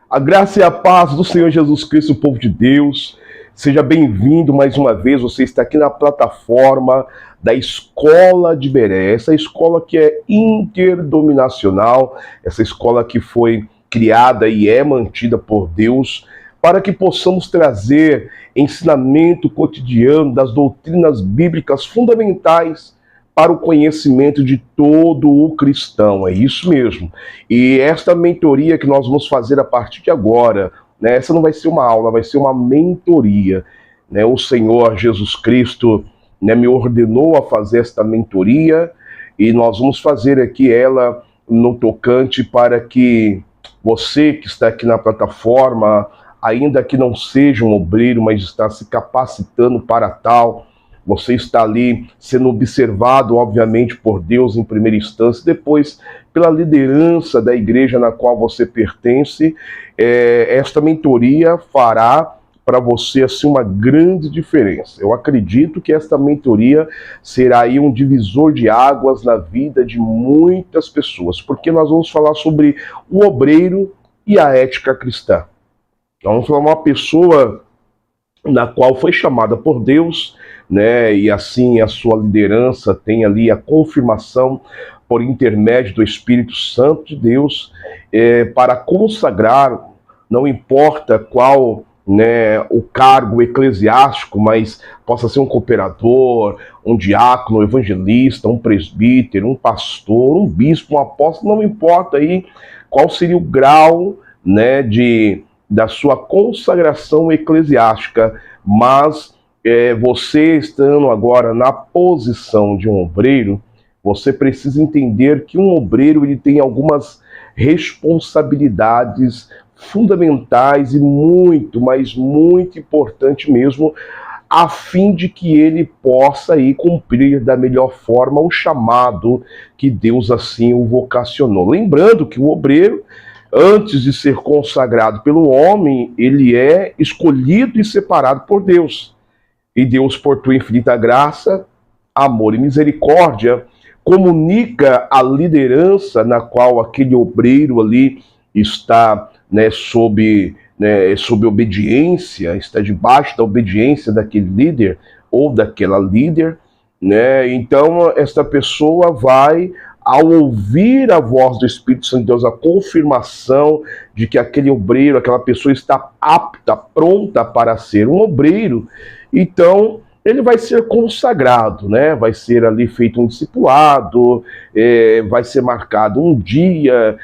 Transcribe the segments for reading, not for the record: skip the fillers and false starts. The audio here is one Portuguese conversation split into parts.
A graça e a paz do Senhor Jesus Cristo, povo de Deus. Seja bem-vindo mais uma vez. Você está aqui na plataforma da Escola de Beré. Essa escola que é interdominacional, essa escola que foi criada e é mantida por Deus para que possamos trazer ensinamento cotidiano das doutrinas bíblicas fundamentais para o conhecimento de todo o cristão, é isso mesmo. E esta mentoria que nós vamos fazer a partir de agora, né, essa não vai ser uma aula, vai ser uma mentoria. Né? O Senhor Jesus Cristo, né, me ordenou a fazer esta mentoria e nós vamos fazer aqui ela no tocante para que você que está aqui na plataforma, ainda que não seja um obreiro, mas está se capacitando para tal, você está ali sendo observado, obviamente, por Deus em primeira instância, depois pela liderança da igreja na qual você pertence. Esta mentoria fará para você assim, uma grande diferença. Eu acredito que esta mentoria será aí um divisor de águas na vida de muitas pessoas, porque nós vamos falar sobre o obreiro e a ética cristã. Vamos falar uma pessoa na qual foi chamada por Deus, né, e assim a sua liderança tem ali a confirmação por intermédio do Espírito Santo de Deus, para consagrar, não importa qual, né, o cargo eclesiástico, mas possa ser um cooperador, um diácono, um evangelista, um presbítero, um pastor, um bispo, um apóstolo, não importa aí qual seria o grau, né, da sua consagração eclesiástica, mas você estando agora na posição de um obreiro, você precisa entender que um obreiro ele tem algumas responsabilidades fundamentais e muito, mas muito importante mesmo, a fim de que ele possa aí cumprir da melhor forma o chamado que Deus assim o vocacionou. Lembrando que o obreiro, antes de ser consagrado pelo homem, ele é escolhido e separado por Deus. E Deus, por tua infinita graça, amor e misericórdia, comunica a liderança na qual aquele obreiro ali está, né, sob obediência, está debaixo da obediência daquele líder ou daquela líder, né? Então, esta pessoa vai, ao ouvir a voz do Espírito Santo de Deus, a confirmação de que aquele obreiro, aquela pessoa está apta, pronta para ser um obreiro, então ele vai ser consagrado, né? Vai ser ali feito um discipulado, vai ser marcado um dia,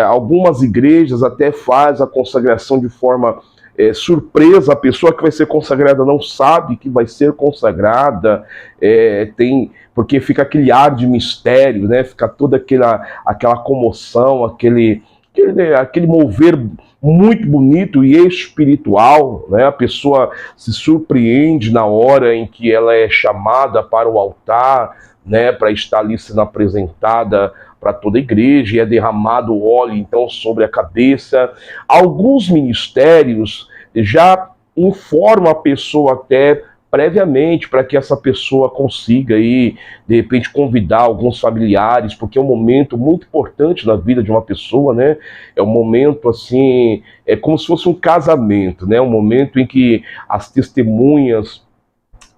algumas igrejas até fazem a consagração de forma surpresa, a pessoa que vai ser consagrada não sabe que vai ser consagrada, porque fica aquele ar de mistério, né? Fica toda aquela comoção, aquele mover muito bonito e espiritual, né? A pessoa se surpreende na hora em que ela é chamada para o altar, né? Para estar ali sendo apresentada para toda a igreja, e é derramado óleo então sobre a cabeça. Alguns ministérios já informam a pessoa até previamente para que essa pessoa consiga aí, de repente, convidar alguns familiares, porque é um momento muito importante na vida de uma pessoa, né? É um momento assim, é como se fosse um casamento, né? Um momento em que as testemunhas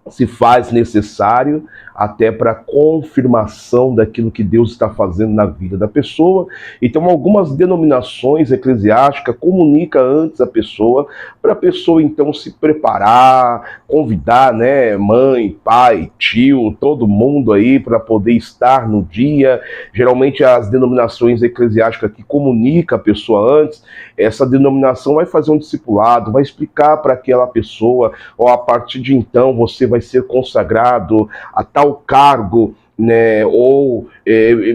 se faz necessário até para confirmação daquilo que Deus está fazendo na vida da pessoa. Então, algumas denominações eclesiásticas comunicam antes a pessoa, para a pessoa então se preparar, convidar, né, mãe, pai, tio, todo mundo aí para poder estar no dia. Geralmente as denominações eclesiásticas que comunicam a pessoa antes, essa denominação vai fazer um discipulado, vai explicar para aquela pessoa, ó, a partir de então você vai ser consagrado a tal cargo, né, ou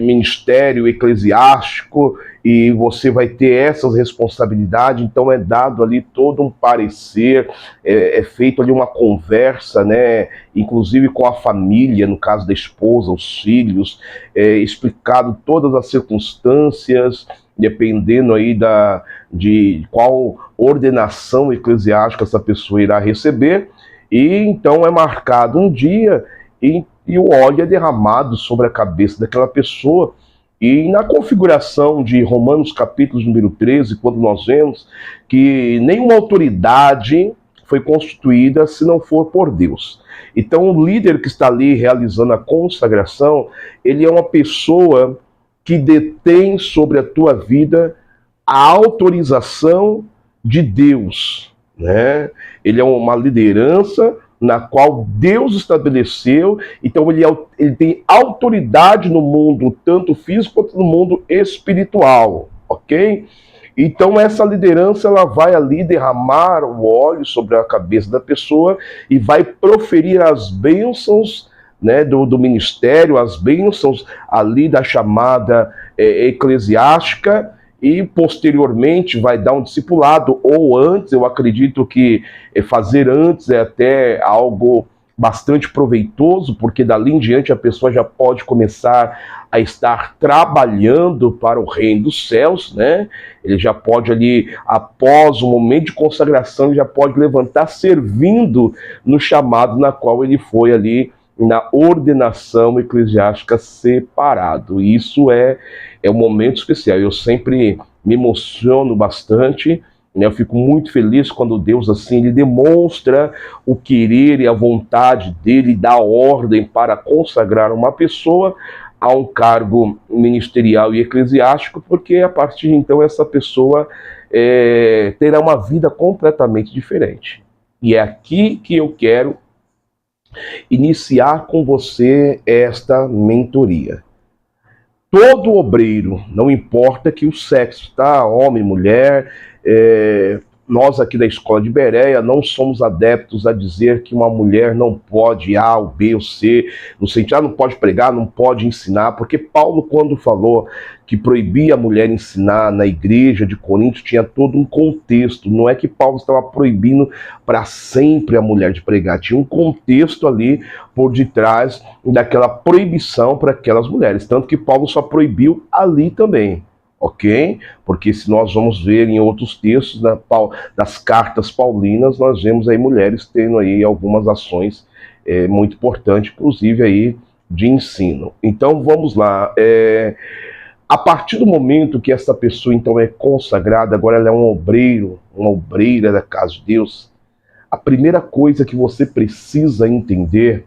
ministério eclesiástico, e você vai ter essas responsabilidades. Então é dado ali todo um parecer, é feito ali uma conversa, né, inclusive com a família, no caso da esposa, os filhos, explicado todas as circunstâncias, dependendo aí de qual ordenação eclesiástica essa pessoa irá receber. E então é marcado um dia e o óleo é derramado sobre a cabeça daquela pessoa, E na configuração de Romanos capítulo número 13, quando nós vemos que nenhuma autoridade foi constituída se não for por Deus. Então o líder que está ali realizando a consagração, ele é uma pessoa que detém sobre a tua vida a autorização de Deus, né? Ele é uma liderança na qual Deus estabeleceu, então ele tem autoridade no mundo, tanto físico quanto no mundo espiritual, ok? Então essa liderança, ela vai ali derramar o óleo sobre a cabeça da pessoa e vai proferir as bênçãos, né, do ministério, as bênçãos ali da chamada eclesiástica, e posteriormente vai dar um discipulado, ou antes, eu acredito que fazer antes é até algo bastante proveitoso, porque dali em diante a pessoa já pode começar a estar trabalhando para o reino dos céus, né? Ele já pode ali, após o momento de consagração, já pode levantar servindo no chamado na qual ele foi ali na ordenação eclesiástica separado. Isso é um momento especial. Eu sempre me emociono bastante, né? Eu fico muito feliz quando Deus assim ele demonstra o querer e a vontade dele, dá ordem para consagrar uma pessoa a um cargo ministerial e eclesiástico, porque a partir de então essa pessoa terá uma vida completamente diferente. E é aqui que eu quero iniciar com você esta mentoria. Todo obreiro, não importa que o sexo, tá? Homem, mulher, nós aqui da Escola de Bereia não somos adeptos a dizer que uma mulher não pode A, ou B ou C, no sentido, não pode pregar, não pode ensinar, porque Paulo, quando falou que proibia a mulher ensinar na igreja de Corinto, tinha todo um contexto. Não é que Paulo estava proibindo para sempre a mulher de pregar, tinha um contexto ali por detrás daquela proibição para aquelas mulheres, tanto que Paulo só proibiu ali também. Ok? Porque se nós vamos ver em outros textos das cartas paulinas, nós vemos aí mulheres tendo aí algumas ações muito importantes, inclusive aí de ensino. Então vamos lá. A partir do momento que essa pessoa então é consagrada, agora ela é um obreiro, uma obreira da casa de Deus, a primeira coisa que você precisa entender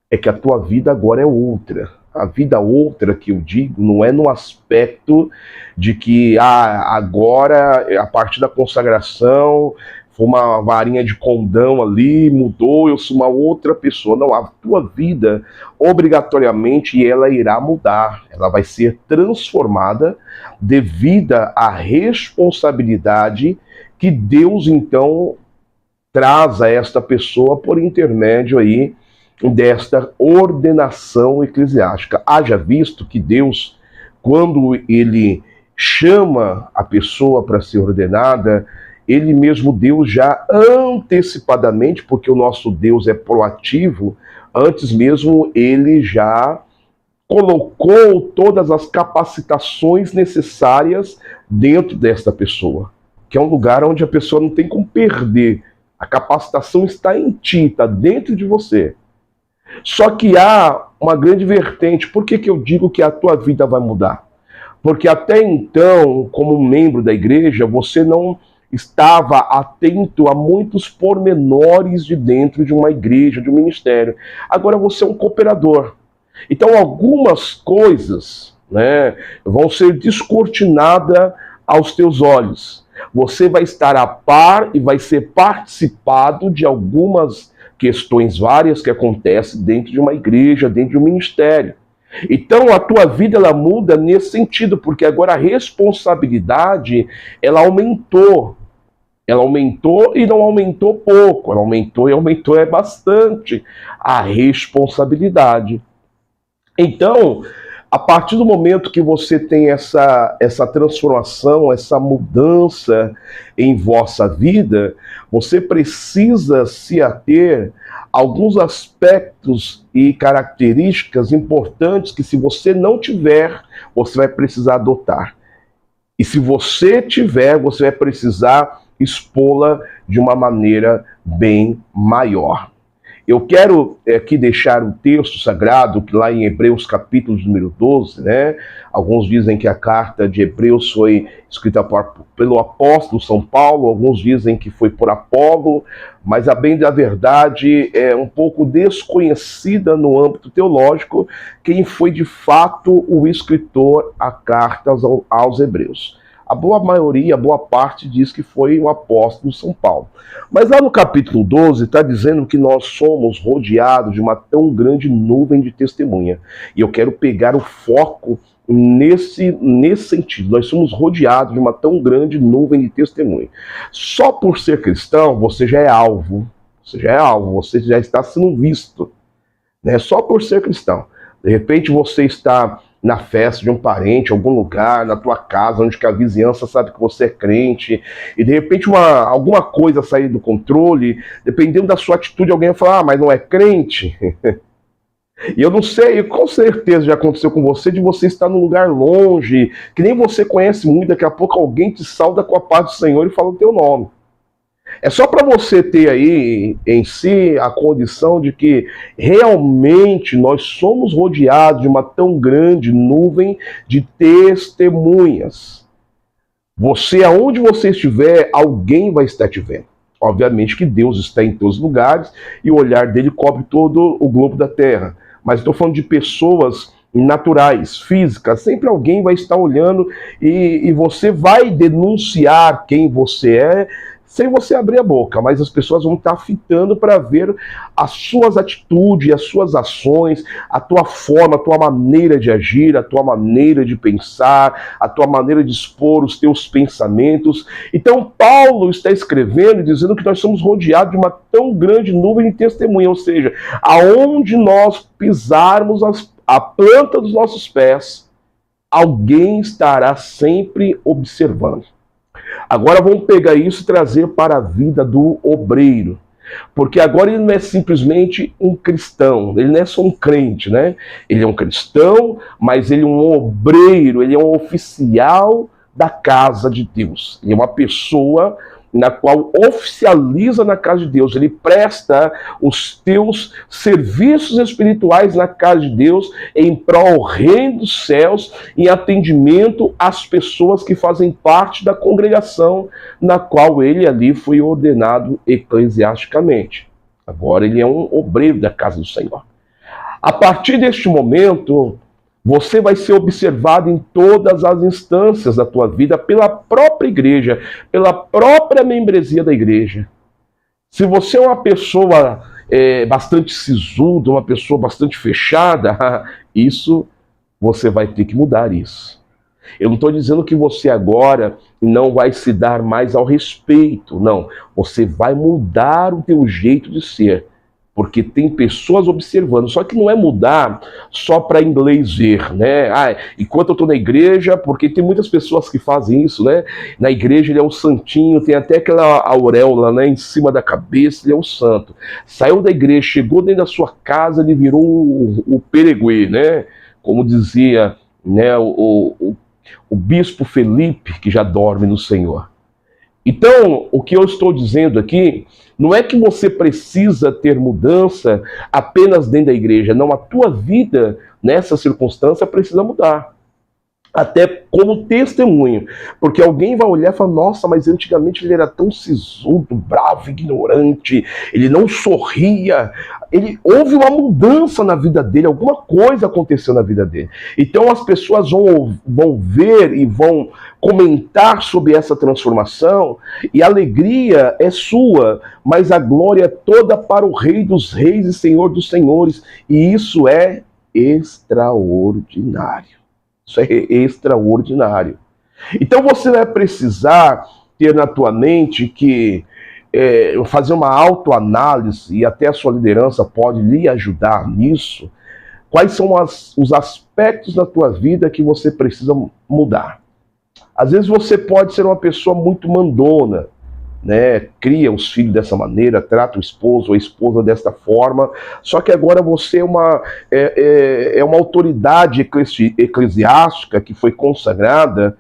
é que a tua vida agora é outra. A vida outra que eu digo não é no aspecto de que agora, a partir da consagração, foi uma varinha de condão ali, mudou, eu sou uma outra pessoa. Não, a tua vida, obrigatoriamente, ela irá mudar. Ela vai ser transformada devido à responsabilidade que Deus, então, traz a esta pessoa por intermédio aí desta ordenação eclesiástica. Haja visto que Deus, quando ele chama a pessoa para ser ordenada, ele mesmo, Deus, já antecipadamente, porque o nosso Deus é proativo, antes mesmo ele já colocou todas as capacitações necessárias dentro desta pessoa, que é um lugar onde a pessoa não tem como perder. A capacitação está em ti, está dentro de você. Só que há uma grande vertente. Por que eu digo que a tua vida vai mudar? Porque até então, como membro da igreja, você não estava atento a muitos pormenores de dentro de uma igreja, de um ministério. Agora você é um cooperador. Então algumas coisas, né, vão ser descortinadas aos teus olhos. Você vai estar a par e vai ser participado de algumas questões várias que acontecem dentro de uma igreja, dentro de um ministério. Então a tua vida ela muda nesse sentido, porque agora a responsabilidade ela aumentou. Ela aumentou e não aumentou pouco, ela aumentou e aumentou bastante a responsabilidade. Então, a partir do momento que você tem essa transformação, essa mudança em vossa vida, você precisa se ater a alguns aspectos e características importantes que, se você não tiver, você vai precisar adotar. E se você tiver, você vai precisar expô-la de uma maneira bem maior. Eu quero aqui deixar um texto sagrado, que lá em Hebreus capítulo número 12, né? Alguns dizem que a carta de Hebreus foi escrita pelo apóstolo São Paulo, alguns dizem que foi por Apolo, mas a bem da verdade é um pouco desconhecida no âmbito teológico quem foi de fato o escritor a cartas aos Hebreus. A boa maioria, a boa parte diz que foi o apóstolo São Paulo. Mas lá no capítulo 12 está dizendo que nós somos rodeados de uma tão grande nuvem de testemunha. E eu quero pegar o foco nesse sentido. Nós somos rodeados de uma tão grande nuvem de testemunha. Só por ser cristão, você já é alvo. Você já é alvo, você já está sendo visto. Né? Só por ser cristão. De repente você está na festa de um parente, em algum lugar, na tua casa, onde que a vizinhança sabe que você é crente, e de repente alguma coisa sair do controle, dependendo da sua atitude, alguém vai falar, mas não é crente? E eu não sei, com certeza já aconteceu com você, de você estar num lugar longe, que nem você conhece muito, daqui a pouco alguém te sauda com a paz do Senhor e fala o teu nome. É só para você ter aí em si a condição de que realmente nós somos rodeados de uma tão grande nuvem de testemunhas. Você, aonde você estiver, alguém vai estar te vendo. Obviamente que Deus está em todos os lugares e o olhar dele cobre todo o globo da terra. Mas estou falando de pessoas naturais, físicas, sempre alguém vai estar olhando e você vai denunciar quem você é, sem você abrir a boca, mas as pessoas vão estar fitando para ver as suas atitudes, as suas ações, a tua forma, a tua maneira de agir, a tua maneira de pensar, a tua maneira de expor os teus pensamentos. Então Paulo está escrevendo e dizendo que nós somos rodeados de uma tão grande nuvem de testemunha, ou seja, aonde nós pisarmos a planta dos nossos pés, alguém estará sempre observando. Agora vamos pegar isso e trazer para a vida do obreiro. Porque agora ele não é simplesmente um cristão, ele não é só um crente, né? Ele é um cristão, mas ele é um obreiro, ele é um oficial da casa de Deus. Ele é uma pessoa na qual oficializa na casa de Deus, ele presta os teus serviços espirituais na casa de Deus em prol do reino dos céus, em atendimento às pessoas que fazem parte da congregação na qual ele ali foi ordenado eclesiasticamente. Agora ele é um obreiro da casa do Senhor. A partir deste momento, você vai ser observado em todas as instâncias da tua vida pela própria igreja, pela própria membresia da igreja. Se você é uma pessoa bastante sisuda, uma pessoa bastante fechada, isso você vai ter que mudar isso. Eu não estou dizendo que você agora não vai se dar mais ao respeito, não. Você vai mudar o teu jeito de ser. Porque tem pessoas observando, só que não é mudar só para inglês ver, né? Enquanto eu estou na igreja, porque tem muitas pessoas que fazem isso, né? Na igreja ele é o santinho, tem até aquela auréola, né, em cima da cabeça, ele é o santo. Saiu da igreja, chegou dentro da sua casa, ele virou o pereguê, né? Como dizia, né, o bispo Felipe, que já dorme no Senhor. Então, o que eu estou dizendo aqui, não é que você precisa ter mudança apenas dentro da igreja. Não, a tua vida nessa circunstância precisa mudar. Até como testemunho. Porque alguém vai olhar e falar, nossa, mas antigamente ele era tão sisudo, bravo, ignorante, ele não sorria. Houve uma mudança na vida dele, alguma coisa aconteceu na vida dele. Então as pessoas vão ver e vão comentar sobre essa transformação, e a alegria é sua, mas a glória é toda para o Rei dos Reis e Senhor dos Senhores, e isso é extraordinário. Isso é extraordinário. Então você vai precisar ter na tua mente que fazer uma autoanálise, e até a sua liderança pode lhe ajudar nisso. Quais são os aspectos da tua vida que você precisa mudar? Às vezes você pode ser uma pessoa muito mandona, né? Cria os filhos dessa maneira, trata o esposo ou a esposa desta forma, só que agora você é uma autoridade eclesiástica que foi consagrada,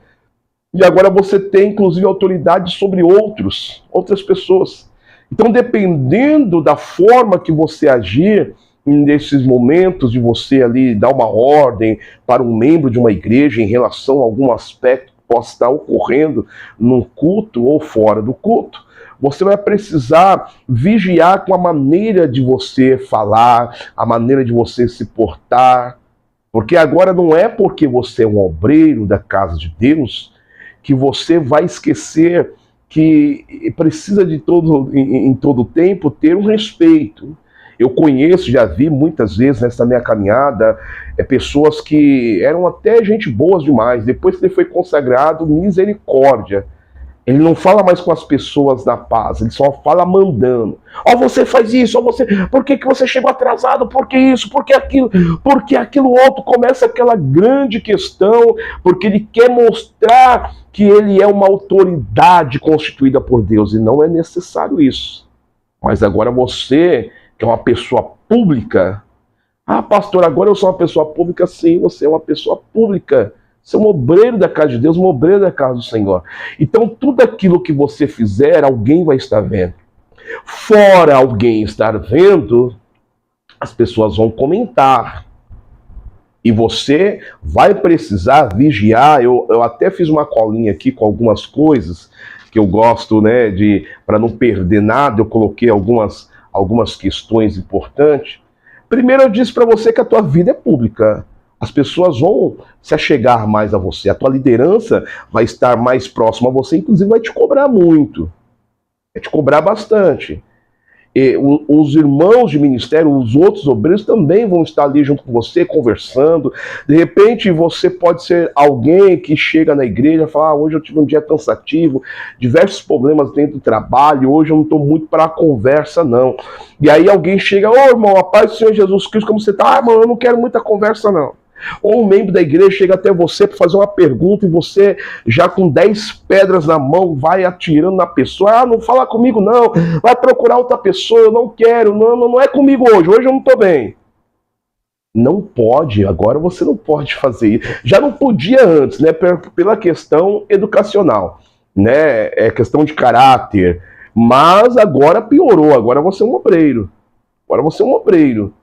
e agora você tem inclusive autoridade sobre outras pessoas. Então, dependendo da forma que você agir nesses momentos de você ali dar uma ordem para um membro de uma igreja em relação a algum aspecto que possa estar ocorrendo num culto ou fora do culto, você vai precisar vigiar com a maneira de você falar, a maneira de você se portar, porque agora não é porque você é um obreiro da casa de Deus que você vai esquecer que precisa de em todo tempo ter um respeito. Eu conheço, já vi muitas vezes nessa minha caminhada, pessoas que eram até gente boas demais. Depois que ele foi consagrado, misericórdia. Ele não fala mais com as pessoas na paz, ele só fala mandando. Ó, você faz isso, ó, você. Por que você chegou atrasado? Por que isso? Por que aquilo? Por que aquilo outro? Começa aquela grande questão, porque ele quer mostrar que ele é uma autoridade constituída por Deus, e não é necessário isso. Mas agora você, que é uma pessoa pública, ah, pastor, agora eu sou uma pessoa pública. Sim, você é uma pessoa pública. Você é um obreiro da casa de Deus, um obreiro da casa do Senhor. Então, tudo aquilo que você fizer, alguém vai estar vendo. Fora alguém estar vendo, as pessoas vão comentar. E você vai precisar vigiar. Eu até fiz uma colinha aqui com algumas coisas que eu gosto, né, para não perder nada, eu coloquei algumas questões importantes. Primeiro, eu disse para você que a tua vida é pública. As pessoas vão se achegar mais a você. A tua liderança vai estar mais próxima a você, inclusive vai te cobrar muito. Vai te cobrar bastante. E os irmãos de ministério, os outros obreiros também vão estar ali junto com você, conversando. De repente, você pode ser alguém que chega na igreja e fala: hoje eu tive um dia cansativo, diversos problemas dentro do trabalho, hoje eu não estou muito para a conversa, não. E aí alguém chega: ô irmão, a paz do Senhor Jesus Cristo, como você está? Ah, mano, eu não quero muita conversa, não. Ou um membro da igreja chega até você para fazer uma pergunta e você, já com 10 pedras na mão, vai atirando na pessoa. Ah, não fala comigo não, vai procurar outra pessoa, eu não quero, não é comigo hoje eu não estou bem. Não pode, agora você não pode fazer isso. Já não podia antes, né, pela questão educacional, né, é questão de caráter, mas agora piorou, agora você é um obreiro. Agora você é um obreiro.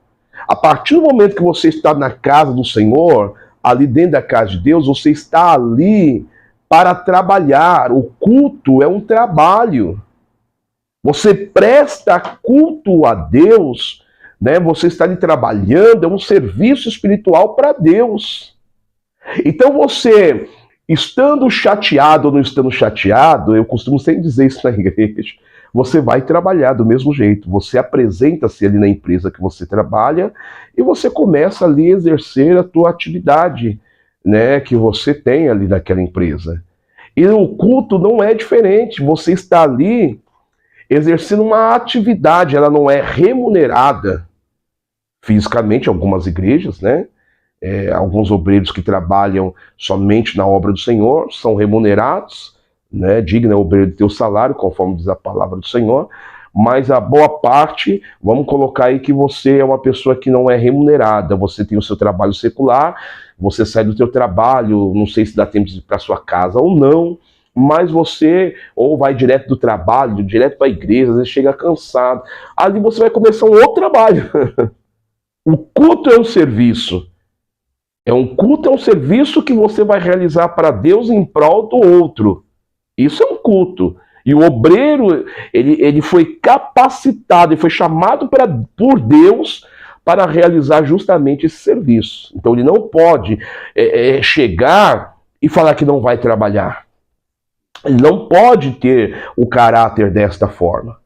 A partir do momento que você está na casa do Senhor, ali dentro da casa de Deus, você está ali para trabalhar. O culto é um trabalho. Você presta culto a Deus, né? Você está ali trabalhando, é um serviço espiritual para Deus. Então você, estando chateado ou não estando chateado, eu costumo sempre dizer isso na igreja, você vai trabalhar do mesmo jeito. Você apresenta-se ali na empresa que você trabalha e você começa ali a exercer a tua atividade, né, que você tem ali naquela empresa. E o culto não é diferente. Você está ali exercendo uma atividade, ela não é remunerada fisicamente. Algumas igrejas, né, alguns obreiros que trabalham somente na obra do Senhor são remunerados, né, digno é o obreiro de teu salário, conforme diz a palavra do Senhor, mas a boa parte, vamos colocar aí que você é uma pessoa que não é remunerada, você tem o seu trabalho secular, você sai do teu trabalho, não sei se dá tempo de ir para sua casa ou não, mas você ou vai direto do trabalho, direto para a igreja, às vezes chega cansado, ali você vai começar um outro trabalho. O culto é um serviço. Um culto é um serviço que você vai realizar para Deus em prol do outro. Isso é um culto. E o obreiro, ele foi capacitado, ele foi chamado por Deus para realizar justamente esse serviço. Então ele não pode chegar e falar que não vai trabalhar. Ele não pode ter o caráter desta forma.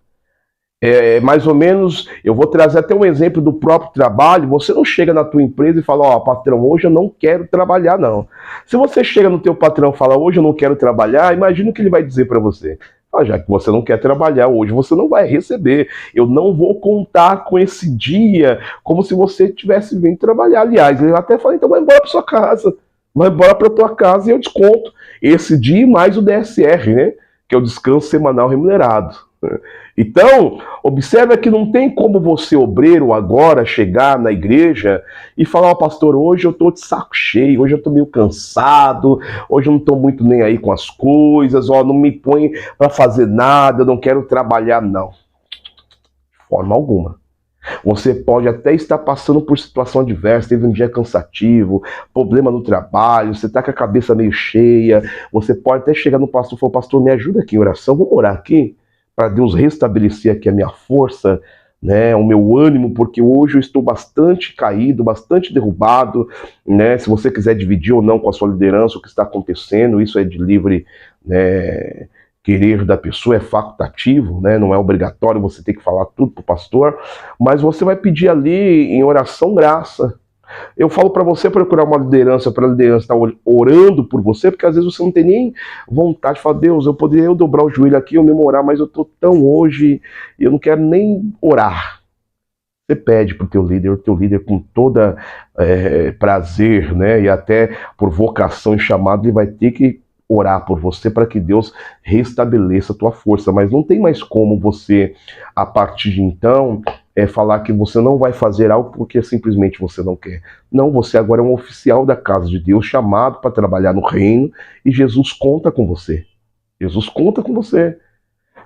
Mais ou menos, eu vou trazer até um exemplo do próprio trabalho. Você não chega na tua empresa e fala: ó, patrão, hoje eu não quero trabalhar, não. Se você chega no teu patrão e fala: hoje eu não quero trabalhar, imagina o que ele vai dizer para você. Ah, já que você não quer trabalhar, hoje você não vai receber. Eu não vou contar com esse dia como se você tivesse vindo trabalhar. Aliás, ele até fala: então vai embora para sua casa. Vai embora para tua casa e eu desconto esse dia mais o DSR, né? Que é o descanso semanal remunerado. Então, observa que não tem como você, obreiro, agora chegar na igreja e falar: ó, pastor, hoje eu estou de saco cheio, hoje eu estou meio cansado, hoje eu não estou muito nem aí com as coisas, ó, não me põe para fazer nada, eu não quero trabalhar, não. forma alguma. Você pode até estar passando por situação adversa, teve um dia cansativo, problema no trabalho, você está com a cabeça meio cheia, você pode até chegar no pastor e falar, pastor, me ajuda aqui em oração, vamos orar aqui, para Deus restabelecer aqui a minha força, né, o meu ânimo, porque hoje eu estou bastante caído, bastante derrubado, né, se você quiser dividir ou não com a sua liderança o que está acontecendo, isso é de livre, né, querer da pessoa, é facultativo, né, não é obrigatório você ter que falar tudo para o pastor, mas você vai pedir ali em oração graça. Eu falo para você procurar uma liderança, para a liderança estar orando por você, porque às vezes você não tem nem vontade de falar, Deus, eu poderia dobrar o joelho aqui, eu mesmo orar, mas eu estou tão hoje, eu não quero nem orar. Você pede para o teu líder com toda prazer, né, e até por vocação e chamado, ele vai ter que orar por você para que Deus restabeleça a tua força, mas não tem mais como você, a partir de então, falar que você não vai fazer algo porque simplesmente você não quer. Não, você agora é um oficial da casa de Deus, chamado para trabalhar no reino, e Jesus conta com você. Jesus conta com você.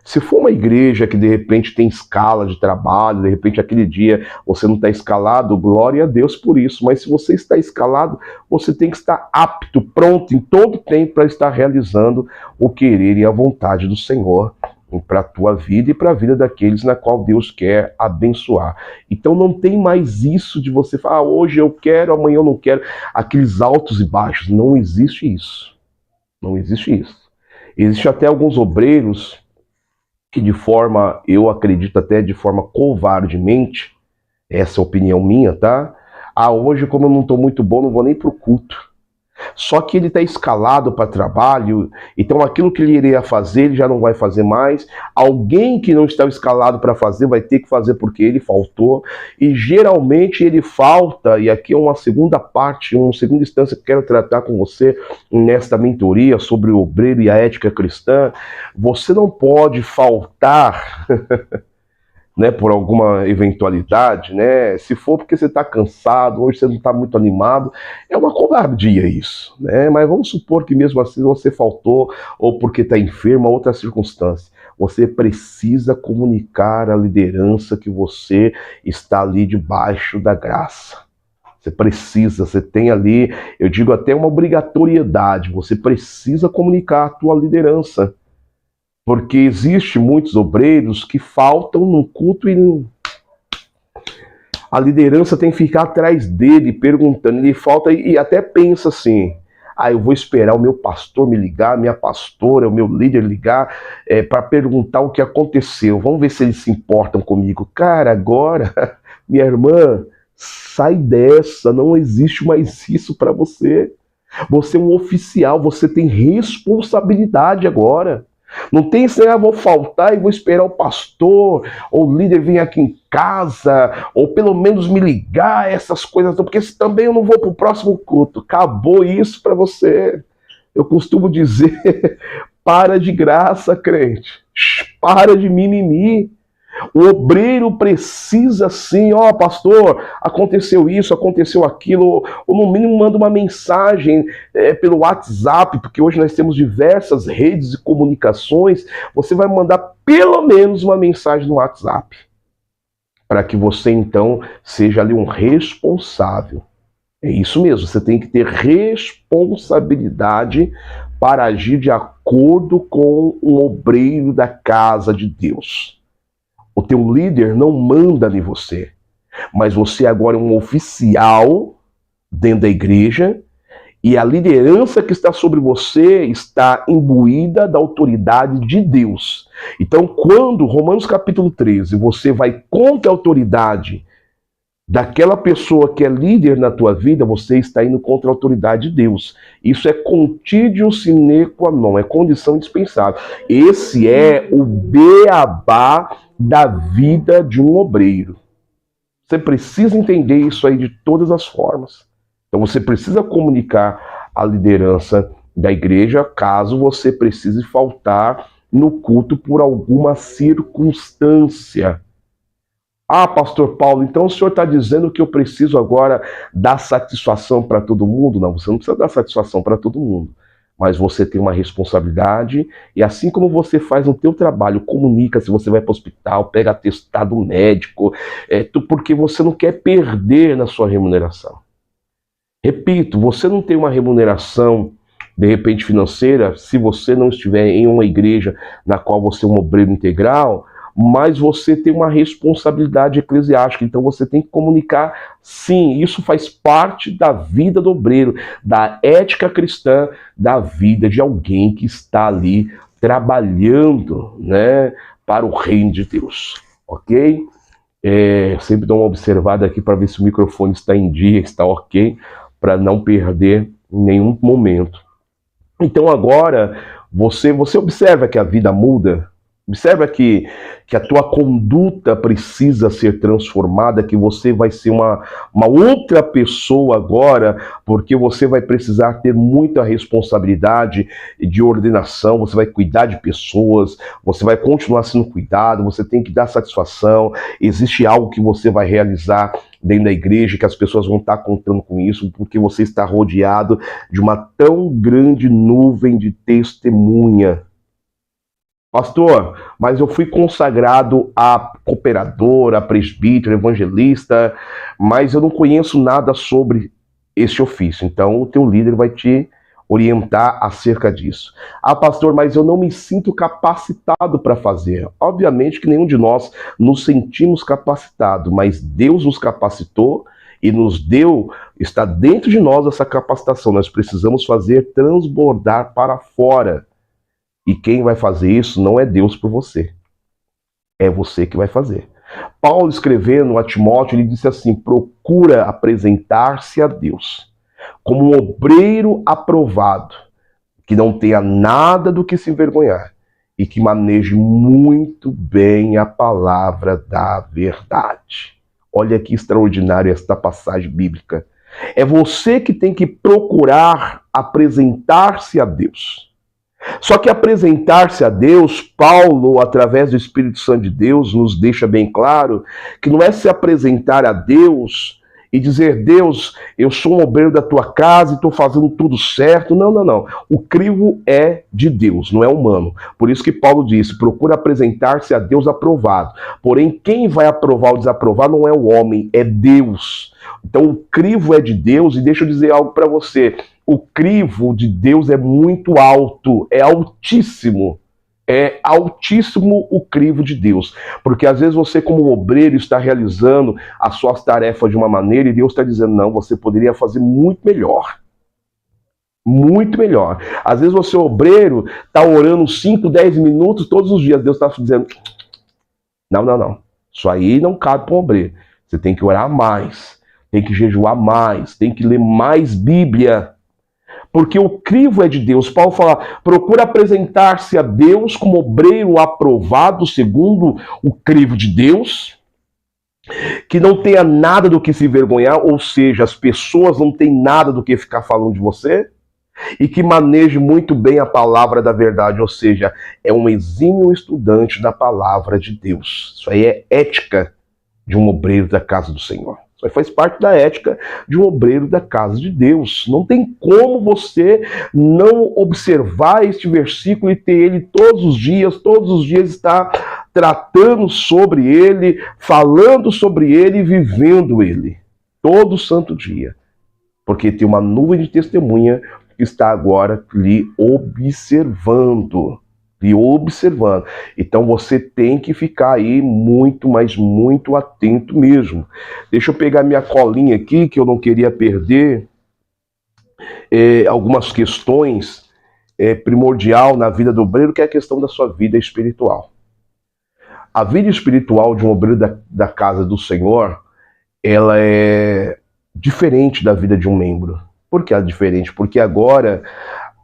Se for uma igreja que de repente tem escala de trabalho, de repente aquele dia você não está escalado, glória a Deus por isso. Mas se você está escalado, você tem que estar apto, pronto em todo tempo para estar realizando o querer e a vontade do Senhor para a tua vida e para a vida daqueles na qual Deus quer abençoar. Então não tem mais isso de você falar, hoje eu quero, amanhã eu não quero, aqueles altos e baixos. Não existe isso. Não existe isso. Existe até alguns obreiros que de forma, eu acredito até de forma covardemente, essa é a opinião minha, tá? Hoje como eu não estou muito bom, não vou nem pro culto. Só que ele está escalado para trabalho, então aquilo que ele iria fazer, ele já não vai fazer mais. Alguém que não estava escalado para fazer, vai ter que fazer porque ele faltou. E geralmente ele falta, e aqui é uma segunda parte, uma segunda instância que eu quero tratar com você nesta mentoria sobre o obreiro e a ética cristã. Você não pode faltar... né, por alguma eventualidade, né? Se for porque você está cansado, hoje você não está muito animado, é uma covardia isso, né? Mas vamos supor que mesmo assim você faltou, ou porque está enfermo, ou outra circunstância. Você precisa comunicar à liderança que você está ali debaixo da graça. Você precisa, você tem ali, eu digo até uma obrigatoriedade, você precisa comunicar à tua liderança. Porque existe muitos obreiros que faltam no culto e a liderança tem que ficar atrás dele perguntando. Ele falta e até pensa assim, eu vou esperar o meu pastor me ligar, minha pastora, o meu líder ligar para perguntar o que aconteceu. Vamos ver se eles se importam comigo. Cara, agora, minha irmã, sai dessa, não existe mais isso para você. Você é um oficial, você tem responsabilidade agora. Não tem assim, vou faltar e vou esperar o pastor ou o líder vir aqui em casa, ou pelo menos me ligar, essas coisas, porque também eu não vou para o próximo culto. Acabou isso para você. Eu costumo dizer, para de graça, crente. Para de mimimi. O obreiro precisa sim, pastor, aconteceu isso, aconteceu aquilo, ou no mínimo manda uma mensagem pelo WhatsApp, porque hoje nós temos diversas redes de comunicações, você vai mandar pelo menos uma mensagem no WhatsApp, para que você então seja ali um responsável. É isso mesmo, você tem que ter responsabilidade para agir de acordo com um obreiro da casa de Deus. O teu líder não manda em você, mas você agora é um oficial dentro da igreja e a liderança que está sobre você está imbuída da autoridade de Deus. Então, quando, Romanos capítulo 13, você vai contra a autoridade daquela pessoa que é líder na tua vida, você está indo contra a autoridade de Deus. Isso é contídio sine qua non, é condição indispensável. Esse é o beabá da vida de um obreiro. Você precisa entender isso aí de todas as formas. Então você precisa comunicar à liderança da igreja caso você precise faltar no culto por alguma circunstância. Pastor Paulo, então o senhor está dizendo que eu preciso agora dar satisfação para todo mundo? Não, você não precisa dar satisfação para todo mundo. mas você tem uma responsabilidade, e assim como você faz no teu trabalho, comunica se você vai para o hospital, pega atestado médico, porque você não quer perder na sua remuneração. Repito, você não tem uma remuneração, de repente, financeira, se você não estiver em uma igreja na qual você é um obreiro integral, mas você tem uma responsabilidade eclesiástica, então você tem que comunicar, sim, isso faz parte da vida do obreiro, da ética cristã, da vida de alguém que está ali trabalhando, né, para o reino de Deus, ok? Sempre dou uma observada aqui para ver se o microfone está em dia, está ok, para não perder em nenhum momento. Então agora, você observa que a vida muda, observa que a tua conduta precisa ser transformada, que você vai ser uma outra pessoa agora, porque você vai precisar ter muita responsabilidade de ordenação, você vai cuidar de pessoas, você vai continuar sendo cuidado, você tem que dar satisfação, existe algo que você vai realizar dentro da igreja, que as pessoas vão estar contando com isso, porque você está rodeado de uma tão grande nuvem de testemunha. Pastor, mas eu fui consagrado a cooperador, a presbítero, evangelista, mas eu não conheço nada sobre esse ofício. Então o teu líder vai te orientar acerca disso. Ah, pastor, mas eu não me sinto capacitado para fazer. Obviamente que nenhum de nós nos sentimos capacitados, mas Deus nos capacitou e nos deu, está dentro de nós essa capacitação. Nós precisamos fazer transbordar para fora. E quem vai fazer isso não é Deus por você. É você que vai fazer. Paulo, escrevendo a Timóteo, ele disse assim: procura apresentar-se a Deus como um obreiro aprovado, que não tenha nada do que se envergonhar e que maneje muito bem a palavra da verdade. Olha que extraordinária esta passagem bíblica. É você que tem que procurar apresentar-se a Deus. Só que apresentar-se a Deus, Paulo, através do Espírito Santo de Deus, nos deixa bem claro que não é se apresentar a Deus e dizer: Deus, eu sou um obreiro da tua casa e estou fazendo tudo certo. Não, não, não. O crivo é de Deus, não é humano. Por isso que Paulo disse: procura apresentar-se a Deus aprovado. Porém, quem vai aprovar ou desaprovar não é o homem, é Deus. Então o crivo é de Deus, e deixa eu dizer algo para você. O crivo de Deus é muito alto, é altíssimo. É altíssimo o crivo de Deus. Porque às vezes você, como obreiro, está realizando as suas tarefas de uma maneira e Deus está dizendo: não, você poderia fazer muito melhor. Muito melhor. Às vezes você, obreiro, está orando 5, 10 minutos todos os dias. Deus está dizendo: não, não, não. Isso aí não cabe para um obreiro. Você tem que orar mais, tem que jejuar mais, tem que ler mais Bíblia. Porque o crivo é de Deus. Paulo fala: procura apresentar-se a Deus como obreiro aprovado segundo o crivo de Deus, que não tenha nada do que se envergonhar, ou seja, as pessoas não têm nada do que ficar falando de você, e que maneje muito bem a palavra da verdade, ou seja, é um exímio estudante da palavra de Deus. Isso aí é ética de um obreiro da casa do Senhor. Isso aí faz parte da ética de um obreiro da casa de Deus. Não tem como você não observar este versículo e ter ele todos os dias estar tratando sobre ele, falando sobre ele e vivendo ele. Todo santo dia. Porque tem uma nuvem de testemunha que está agora lhe observando. Então você tem que ficar aí muito, mas muito atento mesmo. Deixa eu pegar minha colinha aqui, que eu não queria perder algumas questões primordial na vida do obreiro, que é a questão da sua vida espiritual. A vida espiritual de um obreiro da casa do Senhor, ela é diferente da vida de um membro. Por que é diferente? Porque agora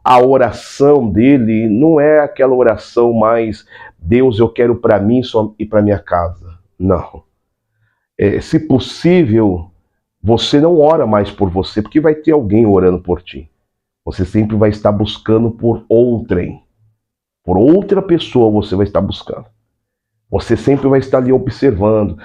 a oração dele não é aquela oração mais: Deus, eu quero para mim só e para minha casa. Não. Se possível, você não ora mais por você, porque vai ter alguém orando por ti. Você sempre vai estar buscando por outrem. Por outra pessoa você vai estar buscando. Você sempre vai estar ali observando: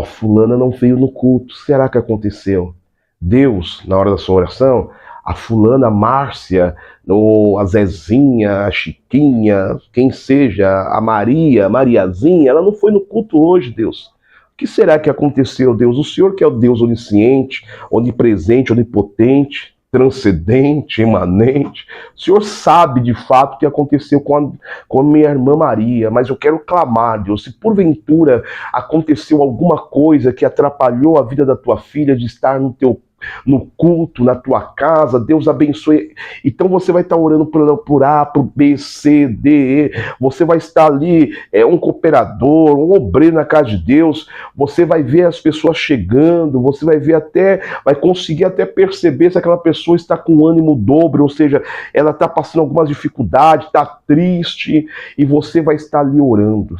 fulana não veio no culto, será que aconteceu? Deus, na hora da sua oração, a fulana Márcia, ou a Zezinha, a Chiquinha, quem seja, a Maria, Mariazinha, ela não foi no culto hoje, Deus. O que será que aconteceu, Deus? O Senhor que é o Deus onisciente, onipresente, onipotente, transcendente, imanente. O Senhor sabe de fato o que aconteceu com a minha irmã Maria, mas eu quero clamar, Deus, se porventura aconteceu alguma coisa que atrapalhou a vida da tua filha de estar no culto, na tua casa, Deus abençoe. Então você vai estar orando por A, por B, C, D, E. Você vai estar ali, um cooperador, um obreiro na casa de Deus. Você vai ver as pessoas chegando, você vai ver vai conseguir até perceber se aquela pessoa está com ânimo dobro, ou seja, ela está passando algumas dificuldades, está triste, e você vai estar ali orando.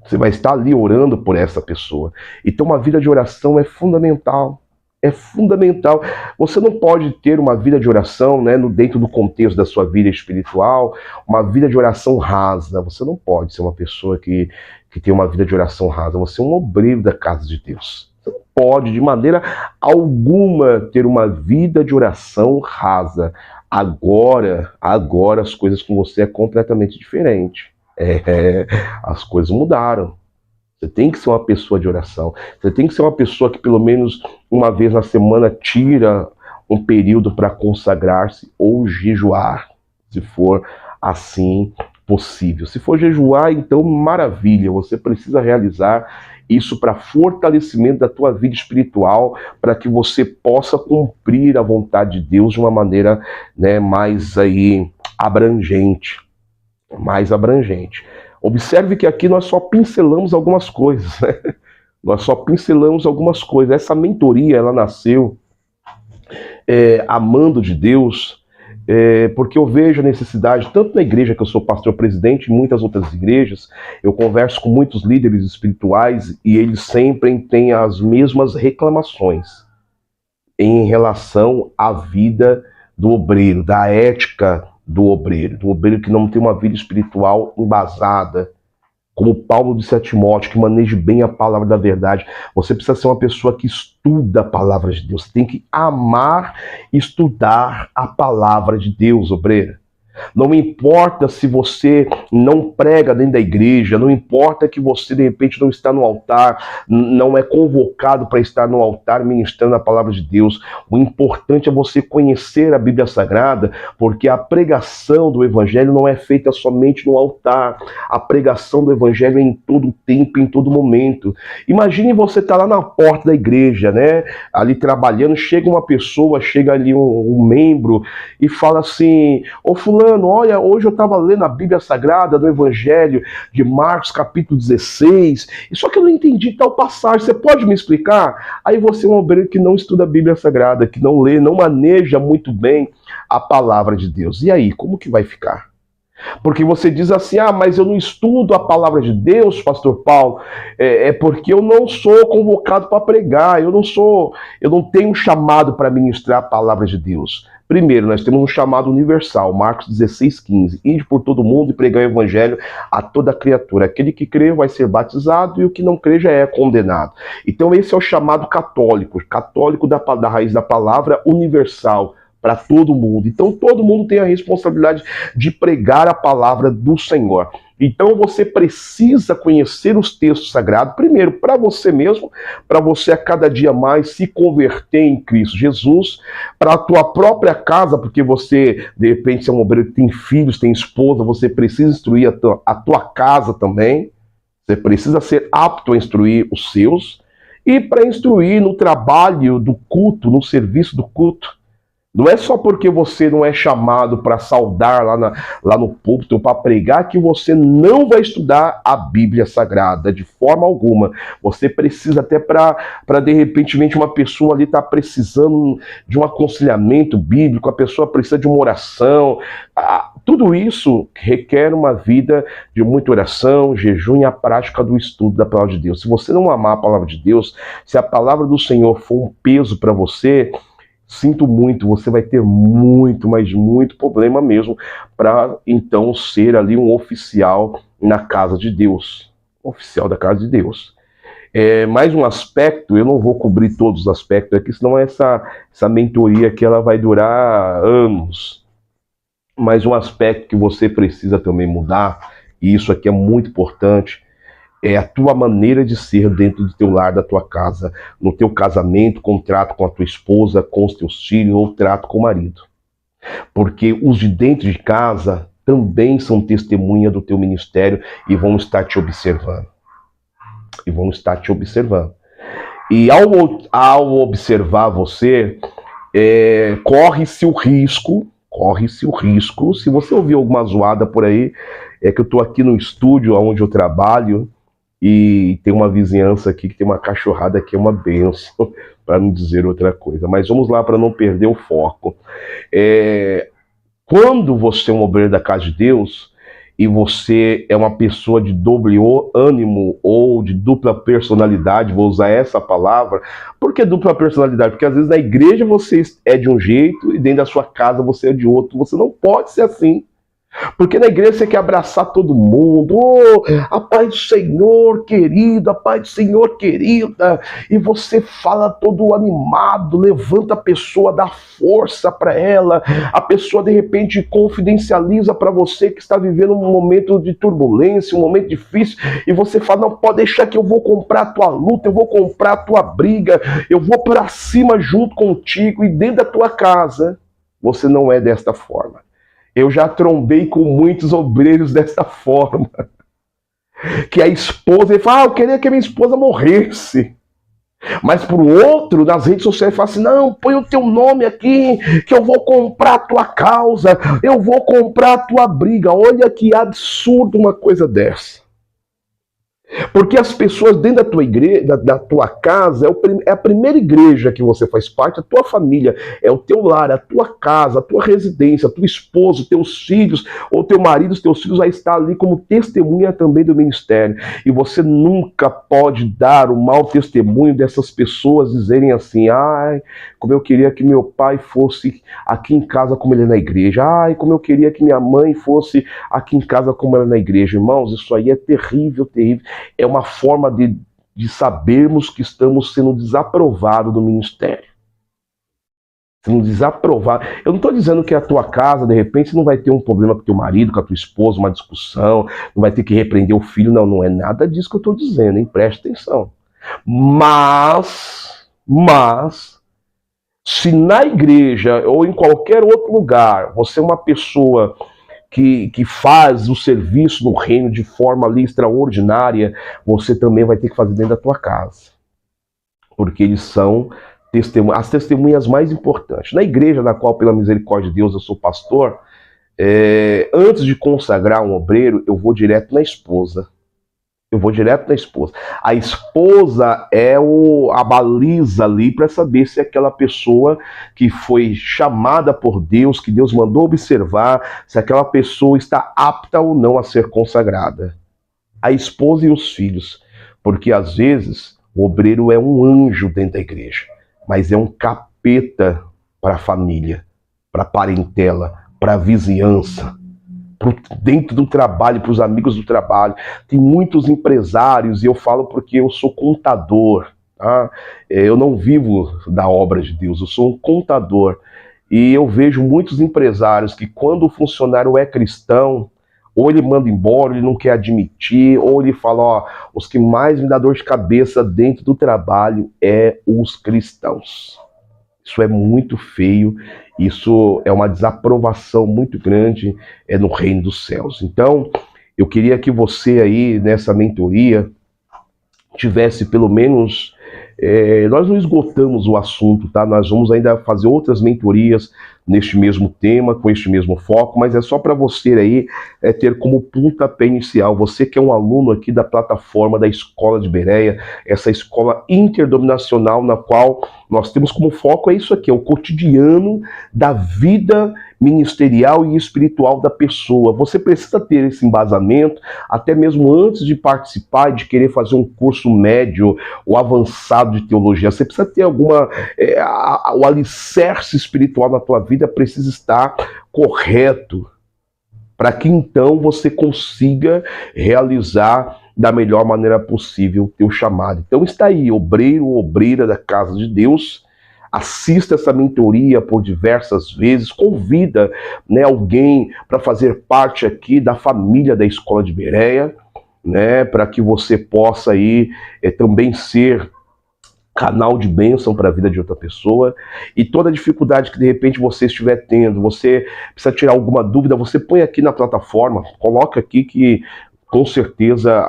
Você vai estar ali orando por essa pessoa. Então uma vida de oração é fundamental. É fundamental. Você não pode ter uma vida de oração, né, dentro do contexto da sua vida espiritual, uma vida de oração rasa. Você não pode ser uma pessoa que tem uma vida de oração rasa. Você é um obreiro da casa de Deus. Você não pode, de maneira alguma, ter uma vida de oração rasa. Agora as coisas com você é completamente diferente. As coisas mudaram. Você tem que ser uma pessoa de oração. Você tem que ser uma pessoa que pelo menos uma vez na semana tira um período para consagrar-se ou jejuar, se for assim possível. Se for jejuar, então maravilha, você precisa realizar isso para fortalecimento da tua vida espiritual, para que você possa cumprir a vontade de Deus de uma maneira, né, mais aí abrangente, mais abrangente. Observe que aqui nós só pincelamos algumas coisas, né? Nós só pincelamos algumas coisas. Essa mentoria, ela nasceu amando de Deus, porque eu vejo a necessidade, tanto na igreja que eu sou pastor-presidente, em muitas outras igrejas, eu converso com muitos líderes espirituais e eles sempre têm as mesmas reclamações em relação à vida do obreiro, da ética do obreiro que não tem uma vida espiritual embasada. Como Paulo disse a Timóteo, que maneje bem a palavra da verdade. Você precisa ser uma pessoa que estuda a palavra de Deus. Você tem que amar estudar a palavra de Deus, obreiro. Não importa se você não prega dentro da igreja, não importa que você de repente não está no altar, não é convocado para estar no altar ministrando a palavra de Deus. O importante é você conhecer a Bíblia Sagrada, porque a pregação do Evangelho não é feita somente no altar. A pregação do Evangelho é em todo tempo, em todo momento. Imagine você estar lá na porta da igreja, né? Ali trabalhando, chega uma pessoa, chega ali um membro e fala assim: ô fulano, olha, hoje eu estava lendo a Bíblia Sagrada do Evangelho de Marcos, capítulo 16, e só que eu não entendi tal passagem, você pode me explicar? Aí você é um obreiro que não estuda a Bíblia Sagrada, que não lê, não maneja muito bem a palavra de Deus. E aí, como que vai ficar? Porque você diz assim: ah, mas eu não estudo a palavra de Deus, pastor Paulo, porque eu não sou convocado para pregar, eu não tenho chamado para ministrar a palavra de Deus. Primeiro, nós temos um chamado universal, Marcos 16:15. Ide por todo mundo e pregar o evangelho a toda criatura. Aquele que crê vai ser batizado e o que não crê já é condenado. Então esse é o chamado católico da raiz da palavra universal, para todo mundo. Então todo mundo tem a responsabilidade de pregar a palavra do Senhor. Então você precisa conhecer os textos sagrados, primeiro para você mesmo, para você a cada dia mais se converter em Cristo Jesus, para a tua própria casa, porque você, de repente, é um obreiro que tem filhos, tem esposa, você precisa instruir a tua casa também, você precisa ser apto a instruir os seus, e para instruir no trabalho do culto, no serviço do culto. Não é só porque você não é chamado para saudar lá no púlpito, para pregar, que você não vai estudar a Bíblia Sagrada, de forma alguma. Você precisa até para de repente, uma pessoa ali está precisando de um aconselhamento bíblico, a pessoa precisa de uma oração. Tudo isso requer uma vida de muita oração, jejum e a prática do estudo da palavra de Deus. Se você não amar a palavra de Deus, se a palavra do Senhor for um peso para você, sinto muito, você vai ter muito, mas muito problema mesmo para então ser ali um oficial na casa de Deus. Oficial da casa de Deus. Mais um aspecto, eu não vou cobrir todos os aspectos aqui, senão essa mentoria aqui ela vai durar anos. Mas um aspecto que você precisa também mudar, e isso aqui é muito importante, é a tua maneira de ser dentro do teu lar, da tua casa, no teu casamento, contrato com a tua esposa, com os teus filhos ou trato com o marido. Porque os de dentro de casa também são testemunha do teu ministério e vão estar te observando. E ao observar você, corre-se o risco, se você ouvir alguma zoada por aí, é que eu estou aqui no estúdio onde eu trabalho e tem uma vizinhança aqui que tem uma cachorrada que é uma benção, para não dizer outra coisa. Mas vamos lá para não perder o foco. Quando você é um obreiro da casa de Deus e você é uma pessoa de doble ânimo ou de dupla personalidade, vou usar essa palavra. Por que dupla personalidade? Porque às vezes na igreja você é de um jeito e dentro da sua casa você é de outro. Você não pode ser assim. Porque na igreja você quer abraçar todo mundo, a paz do Senhor, querido, a paz do Senhor, querida, e você fala todo animado, levanta a pessoa, dá força para ela, a pessoa de repente confidencializa para você que está vivendo um momento de turbulência, um momento difícil, e você fala, não, pode deixar que eu vou comprar a tua luta, eu vou comprar a tua briga, eu vou para cima junto contigo, e dentro da tua casa, você não é desta forma. Eu já trombei com muitos obreiros dessa forma. Que a esposa, ele fala, eu queria que a minha esposa morresse. Mas pro outro, nas redes sociais, ele fala assim, não, põe o teu nome aqui, que eu vou comprar a tua causa, eu vou comprar a tua briga. Olha que absurdo uma coisa dessa. Porque as pessoas dentro da tua igreja, da tua casa, é a primeira igreja que você faz parte, a tua família, é o teu lar, a tua casa, a tua residência, a tua esposa, teus filhos, ou teu marido, os teus filhos vai estar ali como testemunha também do ministério. E você nunca pode dar o mau testemunho dessas pessoas dizerem assim, ai, como eu queria que meu pai fosse aqui em casa como ele é na igreja, ai, como eu queria que minha mãe fosse aqui em casa como ela é na igreja. Irmãos, isso aí é terrível, terrível. É uma forma de sabermos que estamos sendo desaprovados do ministério. Sendo desaprovados. Eu não estou dizendo que a tua casa, de repente, você não vai ter um problema com teu marido, com a tua esposa, uma discussão, não vai ter que repreender o filho. Não, não é nada disso que eu estou dizendo, hein? Preste atenção. Mas, se na igreja ou em qualquer outro lugar, você é uma pessoa que faz o serviço no reino de forma ali extraordinária, você também vai ter que fazer dentro da tua casa. Porque eles são as testemunhas mais importantes. Na igreja na qual, pela misericórdia de Deus, eu sou pastor, antes de consagrar um obreiro, eu vou direto na esposa. A esposa é a baliza ali para saber se aquela pessoa que foi chamada por Deus, que Deus mandou observar, se aquela pessoa está apta ou não a ser consagrada. A esposa e os filhos. Porque às vezes o obreiro é um anjo dentro da igreja, mas é um capeta para a família, para a parentela, para a vizinhança. Dentro do trabalho, para os amigos do trabalho. Tem muitos empresários, e eu falo porque eu sou contador, tá? Eu não vivo da obra de Deus, eu sou um contador. E eu vejo muitos empresários que quando o funcionário é cristão, ou ele manda embora, ele não quer admitir, ou ele fala, ó, os que mais me dá dor de cabeça dentro do trabalho é os cristãos. Isso é muito feio, isso é uma desaprovação muito grande no reino dos céus. Então, eu queria que você aí, nessa mentoria, tivesse pelo menos... nós não esgotamos o assunto, tá? Nós vamos ainda fazer outras mentorias neste mesmo tema, com este mesmo foco, mas é só para você aí ter como pontapé inicial, você que é um aluno aqui da plataforma da Escola de Bereia, essa escola interdominacional na qual nós temos como foco isso aqui, é o cotidiano da vida ministerial e espiritual da pessoa. Você precisa ter esse embasamento, até mesmo antes de participar, de querer fazer um curso médio ou avançado de teologia. Você precisa ter o alicerce espiritual na tua vida precisa estar correto, para que então você consiga realizar da melhor maneira possível o teu chamado. Então está aí, obreiro ou obreira da casa de Deus, assista essa mentoria por diversas vezes, convida, né, alguém para fazer parte aqui da família da Escola de Bereia, né, para que você possa aí também ser canal de bênção para a vida de outra pessoa. E toda dificuldade que de repente você estiver tendo, você precisa tirar alguma dúvida, você põe aqui na plataforma, coloca aqui que com certeza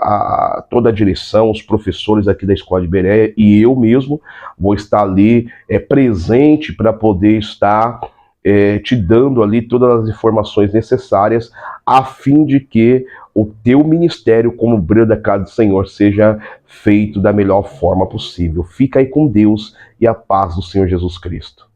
toda a direção, os professores aqui da Escola de Bereia e eu mesmo vou estar ali presente para poder estar te dando ali todas as informações necessárias a fim de que o teu ministério como obreiro da casa do Senhor seja feito da melhor forma possível. Fica aí com Deus e a paz do Senhor Jesus Cristo.